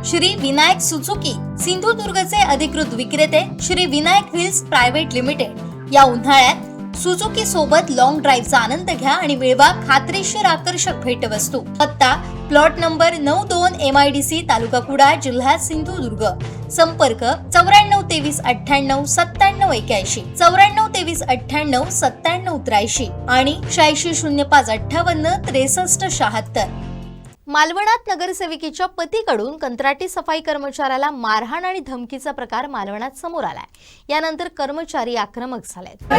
Shri Vinayak Suzuki सिंधुदुर्गचे अधिकृत विक्रेते Shri Vinayak wheels private limited या उन्हाळ्यात सुझुकी सोबत लॉंग ड्राईव्हचा आनंद घ्या आणि मिळवा खात्रीशीर आकर्षक भेटवस्तू। पत्ता प्लॉट नंबर 92 MIDC तालुका कुडाळ जिल्हा सिंधुदुर्ग। संपर्क 94 23 98 97 81 94 23 98 97 83 आणि 86 05 58 63 76। मालवणात नगरसेविकेच्या पतीकडून कंत्राटी सफाई कर्मचाऱ्याला मारहाण आणि धमकीचा प्रकार मालवणात समोर आलाय। यानंतर कर्मचारी आक्रमक झालेत।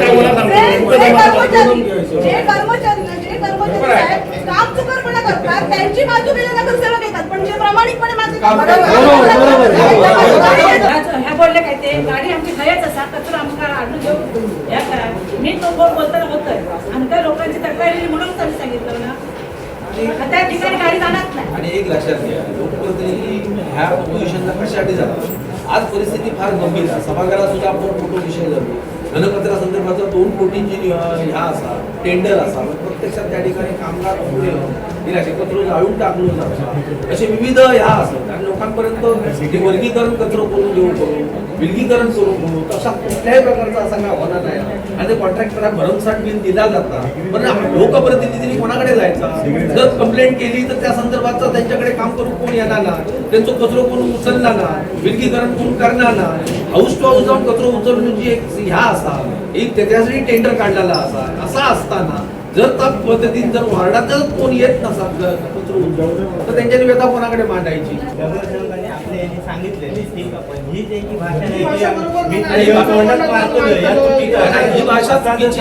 आणि एक लक्षात घ्या, लोकप्रतिनिधी ह्या पोझिशनला कशासाठी जातात। आज परिस्थिती फार गंभीर आहे। सभागृहात सुद्धा आपण मोठा विषय झालो, घनकचरा संदर्भाचा 2 कोटींची ह्या असा टेंडर असा, प्रत्यक्षात त्या ठिकाणी कामगार कचरो जाळून टाकलो जातात, असे विविध ह्या असतात आणि लोकांपर्यंत वर्गीकरण कचरो करून देऊ करू, विलगीकरण करू तसा कुठल्याही प्रकारचा असा काय होणार नाही। आणि ते कॉन्ट्रॅक्टरला भरमसाठ बिल दिला जातात, पण लोकप्रतिनिधींनी कोणाकडे जायचा? जर कंप्लेंट केली तर त्या संदर्भात त्यांच्याकडे काम करून कोण येणार ना, त्यांचा कचरो कोण उचलला ना, विलगीकरण कोण करणार ना, हाऊस टू हाऊस जाऊन कचरो उचलून जी एक ह्या असा एक त्याच्यासाठी टेंडर काढलेला असा असताना जर त्या पद्धतीने जर वार्डातच कोण येत नसा कचरो उचलून तर त्यांच्या व्यथा कोणाकडे मांडायची? ही भाषा चुकीची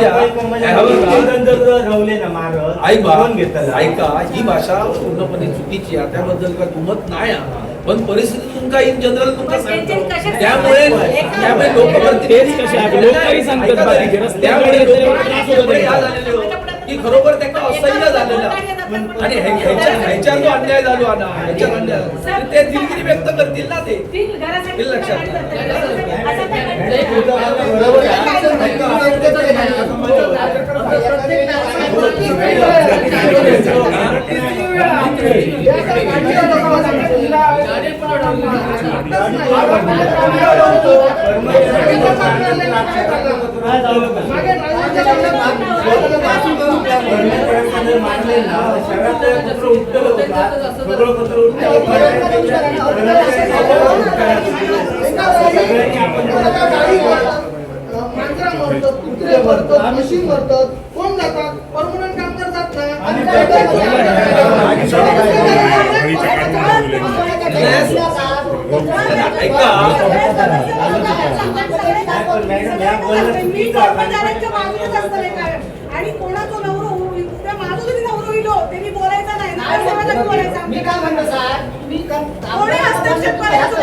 ऐका, ही भाषा पूर्णपणे चुकीची आहे, त्याबद्दल काय दुमत नाही। पण परिस्थिती तुमका इन जनरल तुमका सांगतो, त्यामुळे की खरोबर त्यांना असह्य झालेला आणि ह्याच्या जो अन्याय झालो ना, ह्याच्यात अन्याय ते दिलगिरी व्यक्त करतील ना, ते लक्षात मशीन भरतात, कोण जातात? परमनंट कामगार जात आणि कोणाचा नवरा माझं जरी नवरा होईलो त्यांनी बोलायचं नाही, बोलायचं। मी काय म्हणतो सर, कोणी हस्तक्षेप करायचं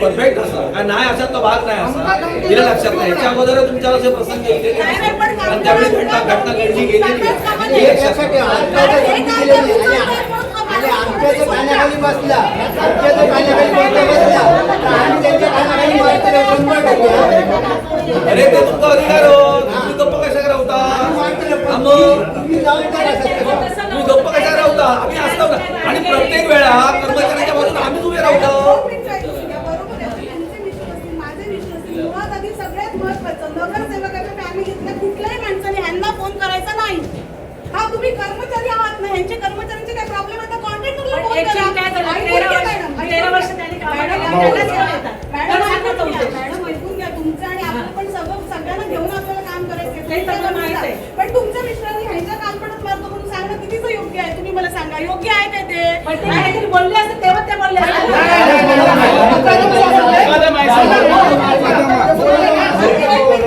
परफेक्ट असा नाही, अशा तो भाग नाही असा तिला लक्षात नाही। याच्या अगोदर तुमच्यावर असे प्रसंग येते आणि त्यावेळी घटना घडली गेलेली अरे ते तुमचा अधिकार हो, तुम्ही गप्प कशा राहता? तुम्ही गप्प कशा राहता? आम्ही असतो ना, आणि प्रत्येक वेळा कर्मचाऱ्याच्या बाजूने आम्ही उभे राहतो। सगळ्यात महत्वाचं नगरसेवकाच्या फॅमिलीतल्या कुठल्याही माणसाने ह्यांना फोन करायचा नाही। हा तुम्ही कर्मचारी आहात ना, ह्यांचे कर्मचाऱ्यांचे काय प्रॉब्लेम आहे तर कॉन्ट्रॅक्टरला फोन करा। मॅडम ऐकून घ्या, तुमचं आणि आपण पण सगळ्यांना घेऊन आपल्याला काम करायचं, पण तुमच्या मिस्टरांनी ह्यांच्या कानपणात मारतो म्हणून सांगणं कितीच योग्य आहे? तुम्ही मला सांगा, योग्य आहे काय ते? बोलले असते तेव्हा ते बोलले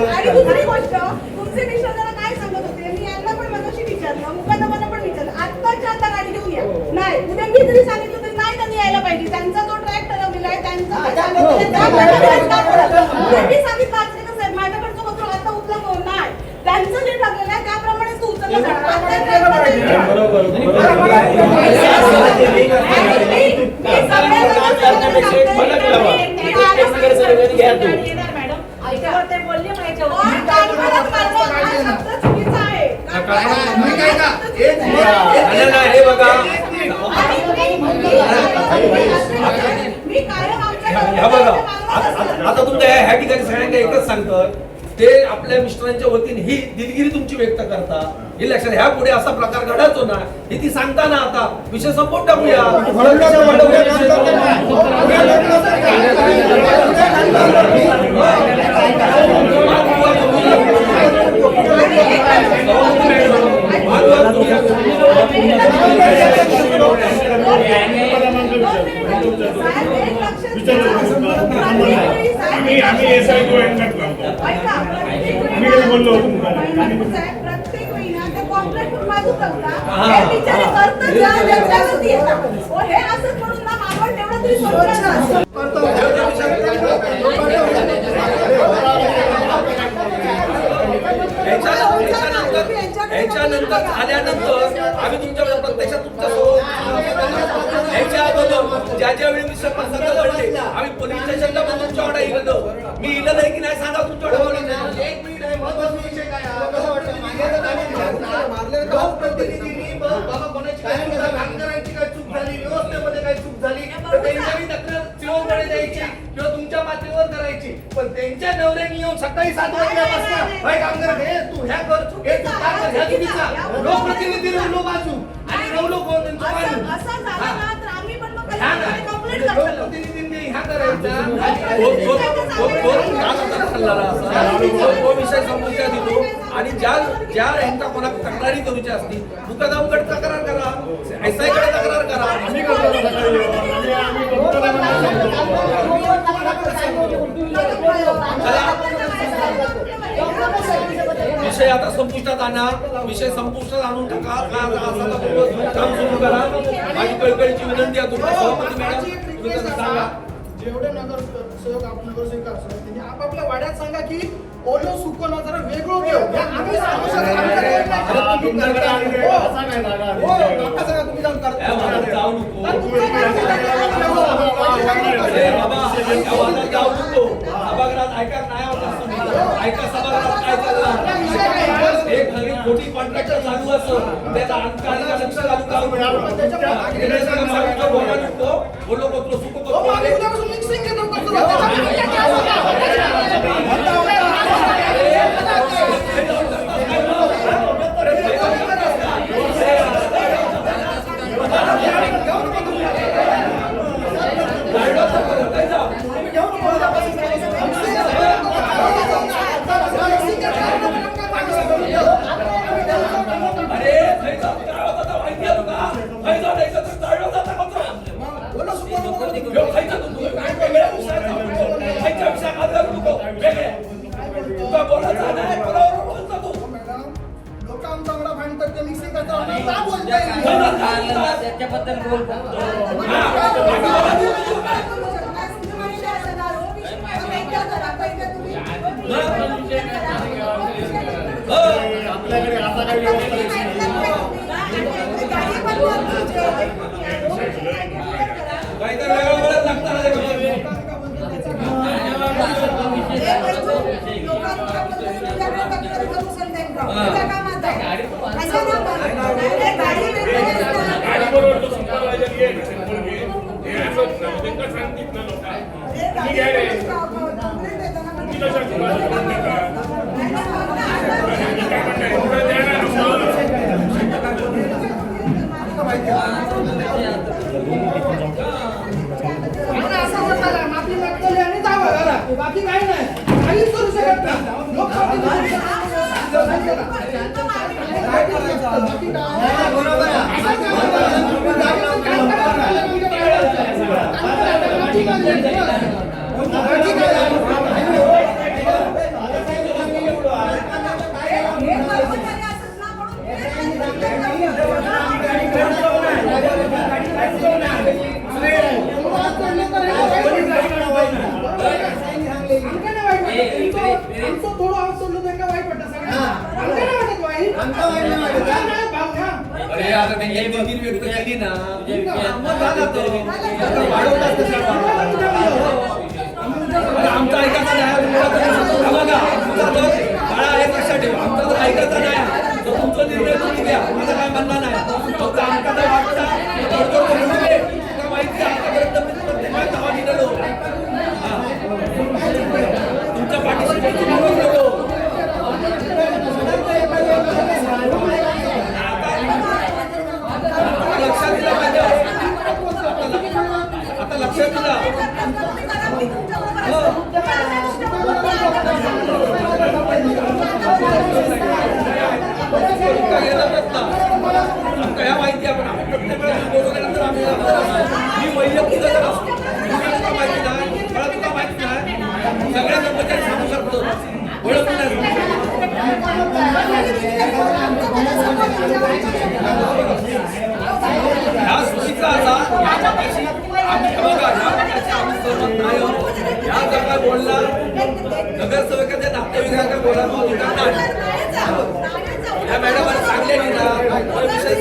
आणि दुसरी गोष्ट, तुमचे मिस्टर काय सांगत होते, मी यांना पण मगाशी विचारलं, मुकादमाला पण विचारलं, आत्ताच्या आता गाडी घेऊन या। नाही, उद्या मी जरी सांगितलं तरी नाही त्यांनी यायला पाहिजे, त्यांचा जो ट्रॅक ठरवलेला आहे त्यांचा माझ्याकडचं पत्र आता उचला कोण नाही, त्यांचं जे ठरलेलं आहे त्याप्रमाणे तू उचललं जाणार। तुम्ही काय का हे बघा मी कायम आमच्या ह्या बघा आता तुमच्या ह्या ठिकाणी सगळ्यांना एकच सांगतं ते आपल्या मिस्टरांच्या वतीने ही दिलगिरी तुमची व्यक्त करता हे लक्षात ह्या पुढे असा प्रकार घडायचो ना हे ती सांगता ना आता विषय संपवून टाकूया प्रत्येक महिना त्या कॉन्ट्रॅक्ट बाजू करता हे बिचारे करतात जा त्यांच्यावरती येतात हे असं म्हणून ना मागवण तेवढं तरी सोडलं याच्यानंतर आल्यानंतर आम्ही तुमच्या प्रत्यक्षात तुमच्या याच्या अगोदर ज्या वेळी मी प्रसंग घडले आम्ही पोलीस स्टेशनला पण तुमच्याकडे गेलो मी इलं नाही की नाही सांगा तुमच्याकडे एक मिनिट आहे महत्वाचा विषय काय आहे? कसं वाटतं मागे लोकप्रतिनिधींनी बाबा कोणाची काय कामगारांची काय चूक झाली व्यवस्थेमध्ये काय चूक झाली तर त्यांच्याही तक्रार सीओकडे द्यायची किंवा तुमच्या पातळीवर करायची पण त्यांच्या नवऱ्याने येऊन सकाळी 7 वाजल्यापासून भाई कामगार हे तू ह्या कर हे तू त्या कर ह्या चुकीचा लोकप्रतिनिधी रवलो बाजू आणि रवलो कोण त्यांचं बाजू असं झालं ना तर आम्ही पण मग ह्या ना कंप्लेंट करतो लोकप्रतिनिधींनी ह्या करायचा तो विषय समोरच्या दिलो आणि ज्या यांचा कोणा तक्रारी करूच्या असतील मुकदमकडे तक्रार करा SI कडे तक्रार करा विषय आता संपुष्टात आणा विषय संपुष्टात आणून टाका काम सुरू करा माझी कळकळीची विनंती आहे तुमच्या सभापती मॅडम तुम्ही त्यांना सांगा जेवढे नगरसेवक आपण नगरसेवक असतात त्यांनी आपापल्या वाड्यात सांगा की ओलो सुको ना जरा वेगळं घेऊ या आम्ही सांगू शकतो तुम्ही जाऊन करता जाऊ नको जाऊ नको सभागृहात ऐका नाही ऐका सभागृहात काय चाललं एक नवीन खोटी कॉन्ट्रॅक्ट चालू असं त्याचा अंकालिका लक्ष चालू बोलो पत्र सुको पत्र मिक्सिंग घेतो त्याच्याबद्दल बोल आपल्याकडे असा काही बाकी काही नाही काहीच करू शकत नाही अरे आता त्यांनी व्यक्त केली ना आमचा ऐकायचा नाही बघा एक लक्षात ठेवा आमचा जर ऐकायचा नाही तर तुमचा निर्णय वैयक्तिक जर असतो तुला माहिती नाही, मला तुला माहिती नाही, सगळ्या कर्मचारी सांगू शकतो ओळख नाही. ह्या चुकीचा असा याच्यापाशी आम्ही बघा याच्यापाशी आम्ही सहमत नाही आहोत. या जर काय बोलला नगरसेवकाच्या नातेवाईकांना बोलावं अधिकार नाही. या मॅडमांनी सांगलेली ना तो विषय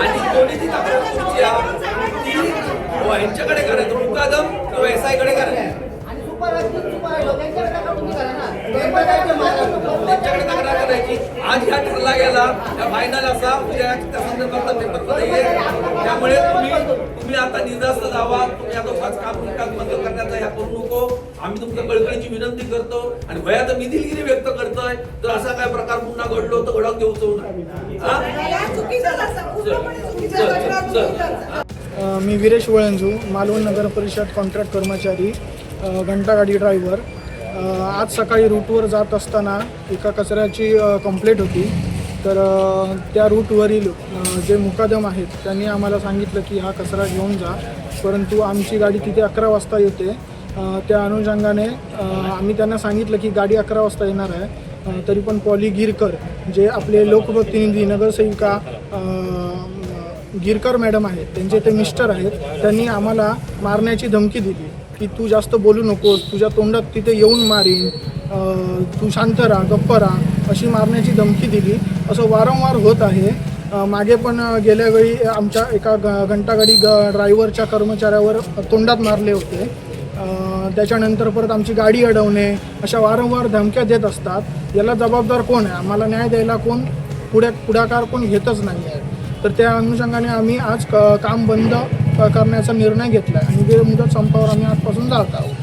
आणि कोणी ती तक्रार तुमची ती यांच्याकडे करायचं मुकादम किंवा SI कडे करायचं. त्यांच्याकडे तक्रार करायची. आज ह्या ठरला गेला त्या फायनल असा उद्या त्या संदर्भात पेपर येईल. त्यामुळे तुम्ही आता निर्धास्त जावा. तुम्ही आता उगाच काम बंद करण्याचा ह्या करू नको. आम्ही तुमच्या कळकळीची विनंती करतो आणि भयात मी दिलगिरी व्यक्त करतोय. तर असा काय प्रकार पुन्हा घडलो तर घडवून देऊ नका. मी वीरेश वळंजू, मालवण नगर परिषद कॉन्ट्रॅक्ट कर्मचारी, घंटागाडी ड्रायव्हर. आज सकाळी रूटवर जात असताना एका कचऱ्याची कंप्लेंट होती. तर त्या रूटवरील जे मुकादम आहेत त्यांनी आम्हाला सांगितलं की हा कचरा घेऊन जा, परंतु आमची गाडी तिथे 11 वाजता येते. त्या अनुषंगाने आम्ही त्यांना सांगितलं की गाडी 11 वाजता येणार आहे. तरी पण पॉली गिरकर जे आपले लोकप्रतिनिधी नगरसेविका गिरकर मॅडम आहेत, त्यांचे ते मिस्टर आहेत, त्यांनी आम्हाला मारण्याची धमकी दिली की तू जास्त बोलू नकोस, तुझ्या तोंडात तिथे येऊन मारीन, तू शांत राहा, गप्प राहा, अशी मारण्याची धमकी दिली. असं वारंवार होत आहे. मागे पण गेल्या वेळी आमच्या एका घंटागाडी ड्रायव्हरच्या कर्मचाऱ्यावर तोंडात मारले होते. त्याच्यानंतर परत आमची गाडी अडवणे अशा वारंवार धमक्या देत असतात. याला जबाबदार कोण आहे? आम्हाला न्याय द्यायला कोण पुढाकार कोण घेतच नाही आहे. तर त्या अनुषंगाने आम्ही आज काम बंद करण्याचा निर्णय घेतला आणि वेळ मुदत संपावर आम्ही आजपासून जात आहोत.